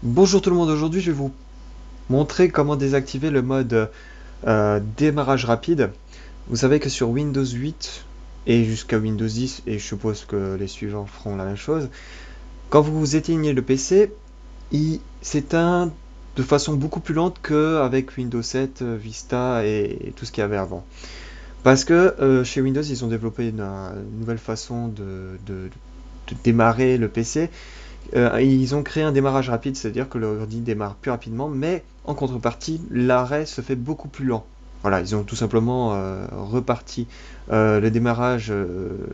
Bonjour tout le monde, aujourd'hui je vais vous montrer comment désactiver le mode démarrage rapide. Vous savez que sur Windows 8 et jusqu'à Windows 10, et je suppose que les suivants feront la même chose, quand vous éteignez le PC, il s'éteint de façon beaucoup plus lente qu'avec Windows 7, Vista et tout ce qu'il y avait avant. Parce que chez Windows, ils ont développé une nouvelle façon de démarrer le PC. Ils ont créé un démarrage rapide, c'est-à-dire que l'ordi démarre plus rapidement, mais en contrepartie, l'arrêt se fait beaucoup plus lent. Voilà, ils ont tout simplement reparti le démarrage,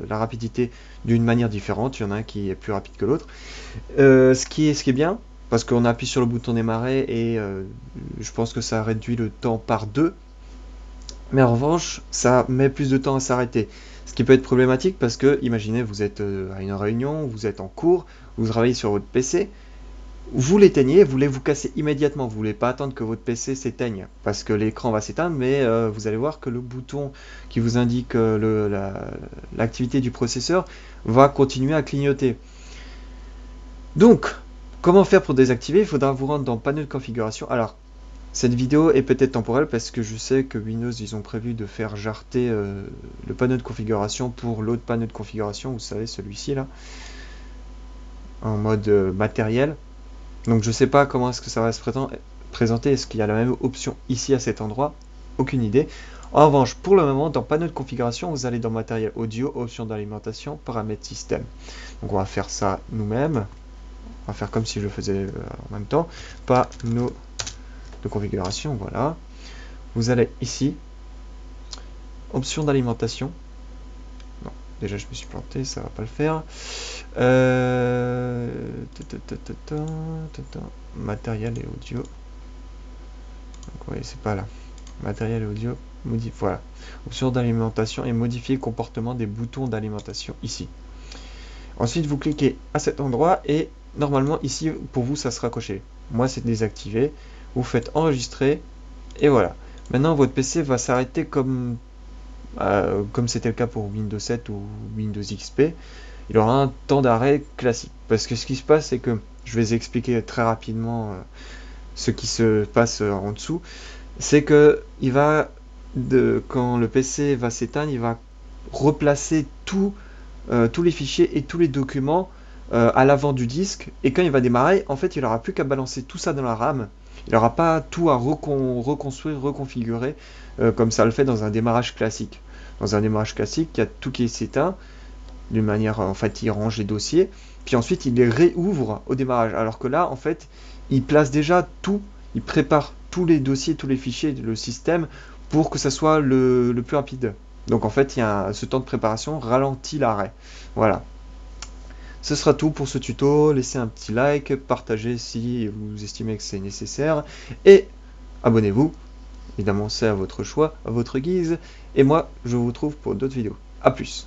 la rapidité d'une manière différente. Il y en a un qui est plus rapide que l'autre. Ce qui est bien, parce qu'on appuie sur le bouton démarrer et je pense que ça réduit le temps par deux. Mais en revanche, ça met plus de temps à s'arrêter. Ce qui peut être problématique parce que, imaginez, vous êtes à une réunion, vous êtes en cours, vous travaillez sur votre PC, vous l'éteignez, vous voulez vous casser immédiatement, vous voulez pas attendre que votre PC s'éteigne parce que l'écran va s'éteindre, mais vous allez voir que le bouton qui vous indique l'activité du processeur va continuer à clignoter. Donc, comment faire pour désactiver? Il faudra vous rendre dans panneau de configuration. Alors, cette vidéo est peut-être temporelle parce que je sais que Windows ils ont prévu de faire jarter le panneau de configuration pour l'autre panneau de configuration, vous savez celui-ci là, en mode matériel. Donc je sais pas comment est-ce que ça va se présenter, est-ce qu'il y a la même option ici à cet endroit? Aucune idée. En revanche, pour le moment, dans panneau de configuration, vous allez dans matériel audio, options d'alimentation, paramètres système. Donc on va faire ça nous-mêmes. On va faire comme si je le faisais en même temps. Panneau de configuration, voilà. Vous allez ici, options d'alimentation. Non, déjà je me suis planté, ça va pas le faire. Matériel et audio. Donc oui, c'est pas là. Matériel et audio, voilà. Options d'alimentation et modifier le comportement des boutons d'alimentation ici. Ensuite, vous cliquez à cet endroit et normalement ici pour vous ça sera coché. Moi c'est désactivé. Vous faites enregistrer et voilà. Maintenant votre PC va s'arrêter comme c'était le cas pour Windows 7 ou Windows XP. Il aura un temps d'arrêt classique. Parce que ce qui se passe, c'est que je vais expliquer très rapidement ce qui se passe en dessous. C'est que quand le PC va s'éteindre, il va replacer tous les fichiers et tous les documents à l'avant du disque. Et quand il va démarrer, en fait, il n'aura plus qu'à balancer tout ça dans la RAM. Il n'aura pas tout à reconstruire, reconfigurer, comme ça le fait dans un démarrage classique. Dans un démarrage classique, il y a tout qui s'éteint, d'une manière, en fait, il range les dossiers, puis ensuite il les réouvre au démarrage. Alors que là, en fait, il place déjà tout, il prépare tous les dossiers, tous les fichiers, le système, pour que ça soit le plus rapide. Donc en fait, ce temps de préparation ralentit l'arrêt. Voilà. Ce sera tout pour ce tuto. Laissez un petit like, partagez si vous estimez que c'est nécessaire, et abonnez-vous. Évidemment, c'est à votre choix, à votre guise. Et moi, je vous retrouve pour d'autres vidéos. A plus.